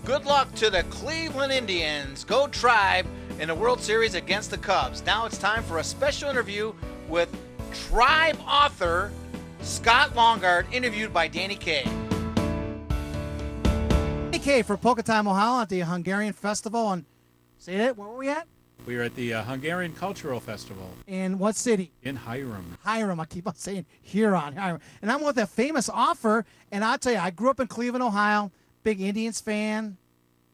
Good luck to the Cleveland Indians. Go Tribe in the World Series against the Cubs. Now it's time for a special interview with Tribe author Scott Longert, interviewed by Danny K. Danny K for Polka Time, Ohio at the Hungarian Festival. And say that, where were we at? We were at the Hungarian Cultural Festival. In what city? In Hiram. Hiram. I keep on saying Huron. Hiram. And I'm with a famous author. And I'll tell you, I grew up in Cleveland, Ohio. Big Indians fan.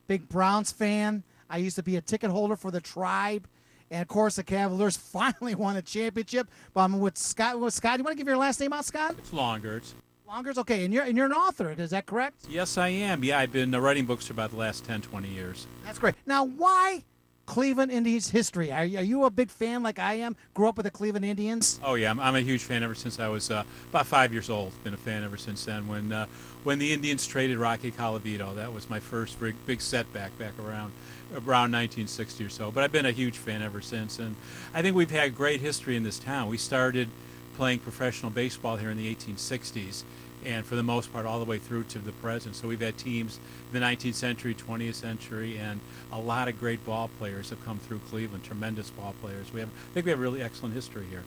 Big Browns fan. I used to be a ticket holder for the Tribe. And, of course, the Cavaliers finally won a championship. But I'm with Scott. Scott, you want to give your last name out, Scott? It's Longert. Longert's okay. And you're an author. Is that correct? Yes, I am. Yeah, I've been writing books for about the last 10, 20 years. That's great. Now, why Cleveland Indians history? Are you a big fan like I am? Grew up with the Cleveland Indians? Oh, yeah. I'm a huge fan ever since I was about 5 years old. Been a fan ever since then. When the Indians traded Rocky Colavito, that was my first big setback back around 1960 or so. But I've been a huge fan ever since. And I think we've had great history in this town. We started playing professional baseball here in the 1860s. And for the most part, all the way through to the present. So we've had teams in the 19th century, 20th century, and a lot of great ball players have come through Cleveland, tremendous ball players. I think we have really excellent history here.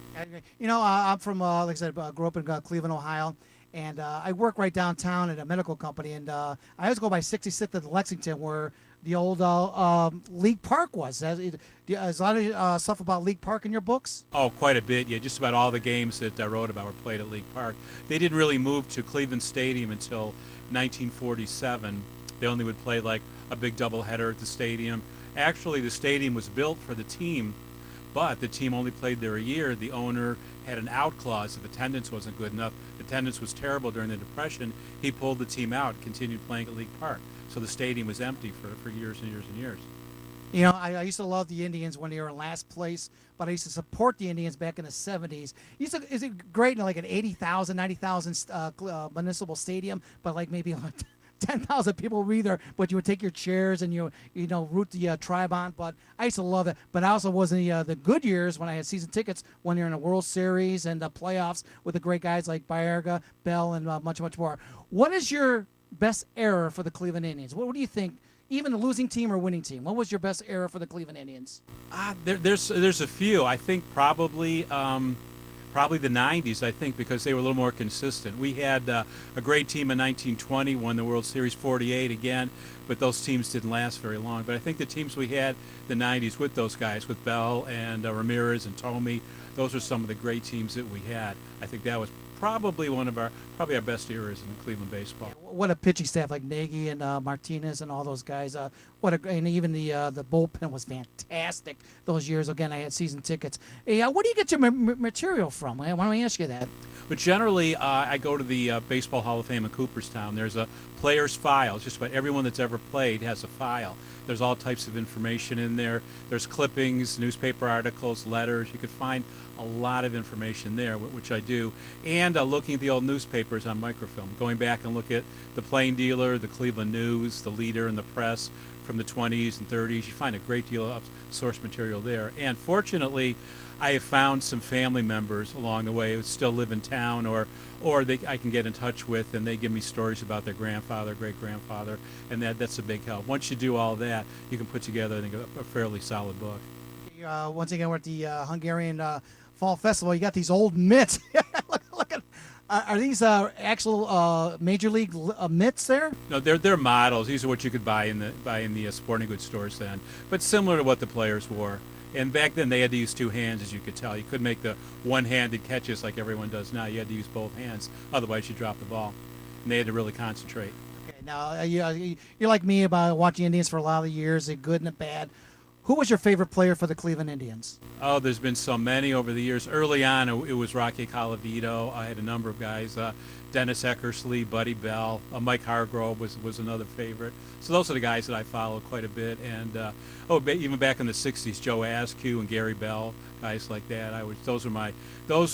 You know, I'm from, like I said, grew up in Cleveland, Ohio, and I work right downtown at a medical company, and I always go by 66th and Lexington, where the old League Park was. There's a lot of stuff about League Park in your books? Oh, quite a bit. Yeah, just about all the games that I wrote about were played at League Park. They didn't really move to Cleveland Stadium until 1947. They only would play like a big doubleheader at the stadium. Actually, the stadium was built for the team, but the team only played there a year. The owner had an out clause if attendance wasn't good enough. Attendance was terrible during the Depression. He pulled the team out, continued playing at League Park. So the stadium was empty for years and years and years. You know, I used to love the Indians when they were in last place, but I used to support the Indians back in the 70s. Is it great in like an 80,000, 90,000 municipal stadium, but like maybe 10,000 people were there, but you would take your chairs and you root the Tribe on. But I used to love it. But I also was in the good years when I had season tickets when you're in the World Series and the playoffs with the great guys like Baerga, Bell, and much, much more. What is your best era for the Cleveland Indians? What do you think? Even a losing team or winning team, what was your best era for the Cleveland Indians? There's a few. I think probably the 90s, I think, because they were a little more consistent. We had a great team in 1920, won the World Series 48 again, but those teams didn't last very long. But I think the teams we had in the 90s with those guys, with Bell and Ramirez and Tomey, those were some of the great teams that we had. I think that was probably our best eras in Cleveland baseball. What a pitching staff like Nagy and Martinez and all those guys. And even the bullpen was fantastic those years. Again, I had season tickets. Hey, where do you get your material from? Why don't I ask you that? But generally, I go to the Baseball Hall of Fame in Cooperstown. There's a player's file. Just about everyone that's ever played has a file. There's all types of information in there. There's clippings, newspaper articles, letters. You could find a lot of information there, which I do. And looking at the old newspapers on microfilm, going back and look at the Plain Dealer, the Cleveland News, the Leader, and the Press from the 20s and 30s. You find a great deal of source material there. And fortunately, I have found some family members along the way who still live in town or I can get in touch with, and they give me stories about their grandfather, great-grandfather, and that's a big help. Once you do all that, you can put together, I think, a fairly solid book. Once again, we're at the Hungarian Fall Festival. You got these old mitts. look at. Are these actual major league mitts there? No, they're models. These are what you could buy in the sporting goods stores then, but similar to what the players wore. And back then they had to use two hands, as you could tell. You couldn't make the one-handed catches like everyone does now. You had to use both hands, otherwise you drop the ball. And they had to really concentrate. Okay, now you're like me about watching Indians for a lot of years, the good and the bad. Who was your favorite player for the Cleveland Indians? Oh, there's been so many over the years. Early on, it was Rocky Colavito. I had a number of guys. Dennis Eckersley, Buddy Bell, Mike Hargrove was another favorite. So those are the guys that I followed quite a bit. And even back in the 60s, Joe Askew and Gary Bell, guys like that. Those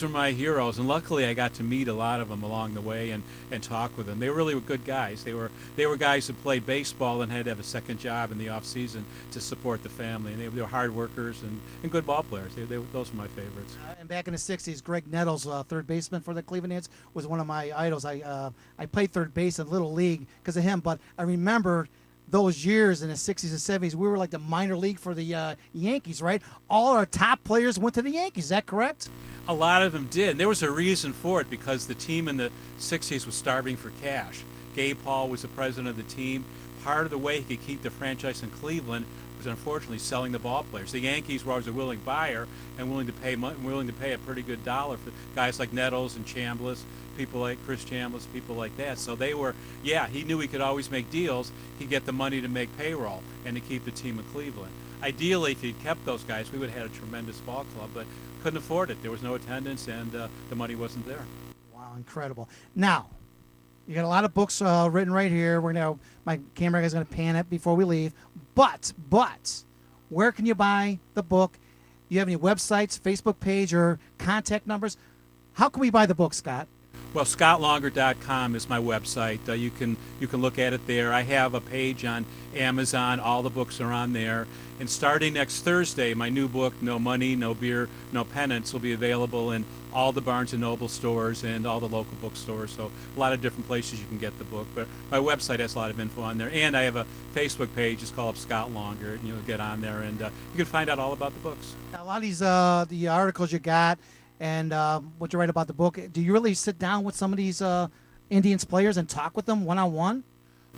were my heroes. And luckily, I got to meet a lot of them along the way and talk with them. They really were good guys. They were guys who played baseball and had to have a second job in the off season to support the family. And they were hard workers and good ball players. Those were my favorites. And back in the 60s, Greg Nettles, third baseman for the Cleveland Indians, was one of my idols. I played third base in Little League because of him, but I remember those years in the 60s and 70s, we were like the minor league for the Yankees, right? All our top players went to the Yankees. Is that correct? A lot of them did. And there was a reason for it, because the team in the 60s was starving for cash. Gabe Paul was the president of the team. Part of the way he could keep the franchise in Cleveland was unfortunately selling the ball players. The Yankees were always a willing buyer and willing to pay a pretty good dollar for guys like Nettles and Chambliss, people like Chris Chambliss, people like that. So they were, he knew he could always make deals. He'd get the money to make payroll and to keep the team in Cleveland. Ideally, if he'd kept those guys, we would have had a tremendous ball club, but couldn't afford it. There was no attendance, and the money wasn't there. Wow, incredible. Now, you got a lot of books written right here. My camera guy's going to pan it before we leave. But, where can you buy the book? Do you have any websites, Facebook page, or contact numbers? How can we buy the book, Scott? Well, scottlongert.com is my website. You can look at it there. I have a page on Amazon. All the books are on there. And starting next Thursday, my new book, No Money, No Beer, No Penance, will be available in all the Barnes & Noble stores and all the local bookstores. So a lot of different places you can get the book. But my website has a lot of info on there. And I have a Facebook page. It's called Scott Longert, and you'll get on there, and you can find out all about the books. A lot of these the articles you got and what you write about the book, do you really sit down with some of these Indians players and talk with them one-on-one?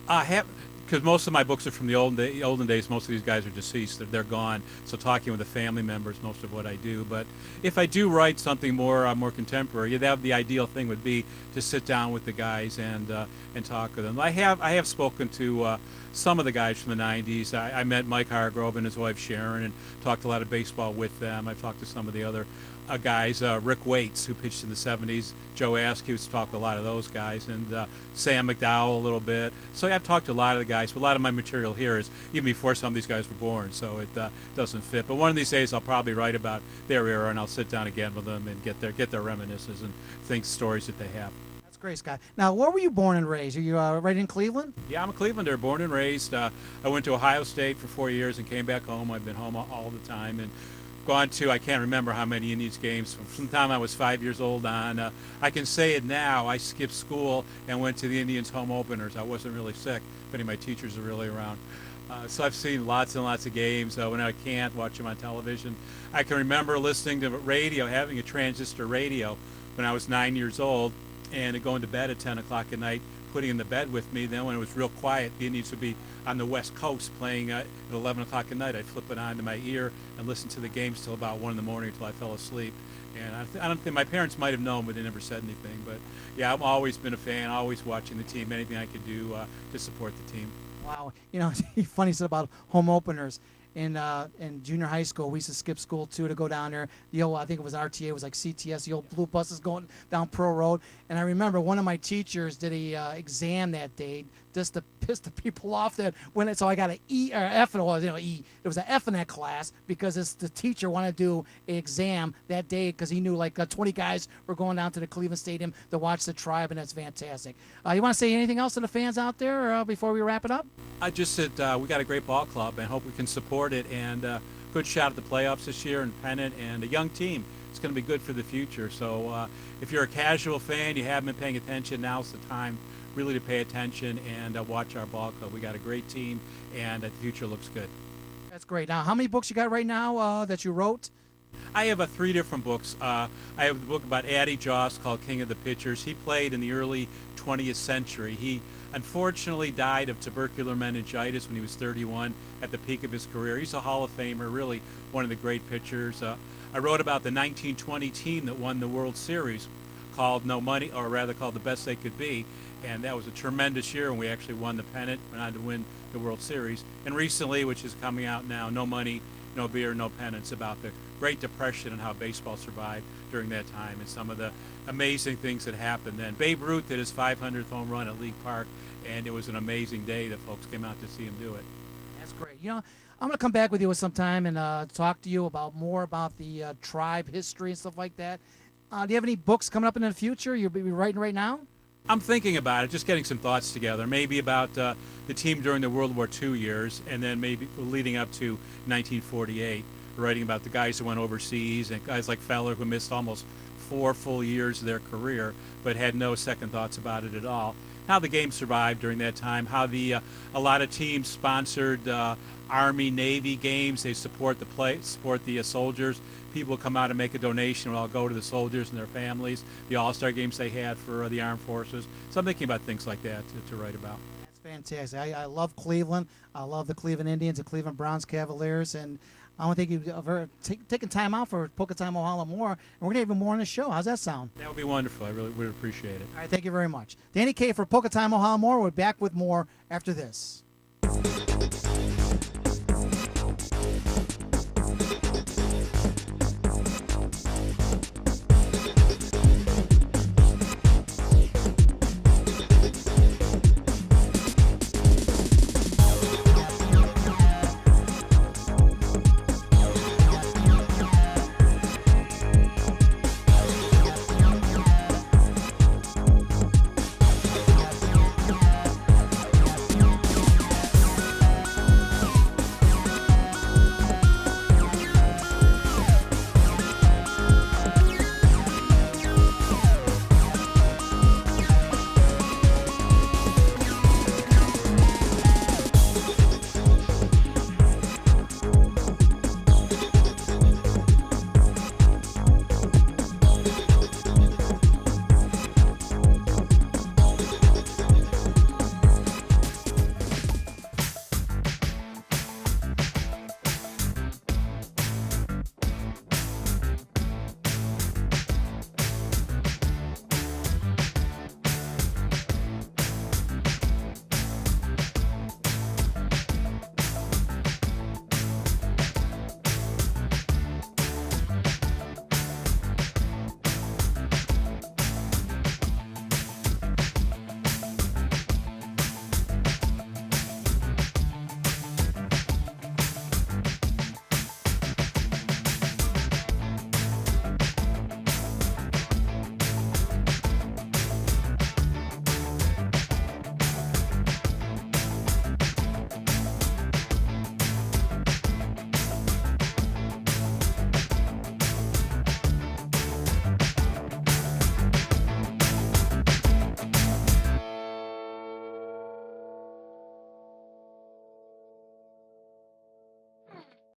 I have, because most of my books are from the olden days. Most of these guys are deceased. They're gone. So talking with the family members, most of what I do. But if I do write something more contemporary, the ideal thing would be to sit down with the guys and talk with them. I have spoken to some of the guys from the 90s. I met Mike Hargrove and his wife Sharon and talked a lot of baseball with them. I've talked to some of the other guys, Rick Waits, who pitched in the 70s, Joe Askew, who's talked to a lot of those guys, and Sam McDowell a little bit. So I've talked to a lot of the guys, but a lot of my material here is even before some of these guys were born, so it doesn't fit. But one of these days I'll probably write about their era, and I'll sit down again with them and get their reminiscences and stories that they have. That's great, Scott. Now, where were you born and raised? Are you right in Cleveland? Yeah, I'm a Clevelander, born and raised. I went to Ohio State for 4 years and came back home. I've been home all the time, and gone to, I can't remember how many Indians games from the time I was 5 years old on. I can say it now. I skipped school and went to the Indians home openers. I wasn't really sick. If any of my teachers are really around. So I've seen lots and lots of games. When I can't watch them on television, I can remember listening to radio, having a transistor radio when I was 9 years old, and going to bed at 10 o'clock at night, putting in the bed with me. Then when it was real quiet, the Indians would be on the West Coast playing at 11 o'clock at night. I'd flip it on to my ear and listen to the games till about 1 in the morning until I fell asleep. And I don't think my parents might have known, but they never said anything. But yeah, I've always been a fan, always watching the team, anything I could do to support the team. Wow. Funny stuff about home openers. In junior high school, we used to skip school too to go down there. The old, I think it was RTA, it was like CTS, the old blue buses going down Pearl Road. And I remember one of my teachers did a exam that day just to piss the people off that when so I got an E or F, and it was E. It was an F in that class because the teacher wanted to do an exam that day because he knew like 20 guys were going down to the Cleveland Stadium to watch the Tribe, and that's fantastic. You want to say anything else to the fans out there before we wrap it up? I just said we got a great ball club and hope we can support it, and good shot at the playoffs this year and pennant, and a young team. It's going to be good for the future. So if you're a casual fan, you haven't been paying attention, now's the time really to pay attention and watch our ball club. We got a great team, and the future looks good. That's great. Now, how many books you got right now that you wrote? I have 3 different books. I have a book about Addie Joss called King of the Pitchers. He played in the early 20th century. He unfortunately died of tubercular meningitis when he was 31 at the peak of his career. He's a Hall of Famer, really one of the great pitchers. I wrote about the 1920 team that won the World Series called No Money, or rather called The Best They Could Be, and that was a tremendous year, and we actually won the pennant, went on to win the World Series. And recently, which is coming out now, No Money, No Beer, No Penance, about the Great Depression and how baseball survived during that time and some of the amazing things that happened then. Babe Ruth did his 500th home run at League Park, and it was an amazing day that folks came out to see him do it. That's great. I'm going to come back with you some time and talk to you about more about the Tribe history and stuff like that. Do you have any books coming up in the future you'll be writing right now? I'm thinking about it, just getting some thoughts together, maybe about the team during the World War II years, and then maybe leading up to 1948, writing about the guys who went overseas and guys like Feller who missed almost 4 full years of their career but had no second thoughts about it at all. how the game survived during that time, how a lot of teams sponsored Army, Navy games. They support the soldiers. People would come out and make a donation. Would all go to the soldiers and their families. The All-Star games they had for the armed forces. So I'm thinking about things like that to write about. That's fantastic. I love Cleveland. I love the Cleveland Indians, the Cleveland Browns, Cavaliers, and I want to thank you for taking time out for Pocatello Mahalo more. And we're going to have more on the show. How's that sound? That would be wonderful. I really would appreciate it. All right, thank you very much. Danny K for Pocatello Mahalo more. We're back with more after this.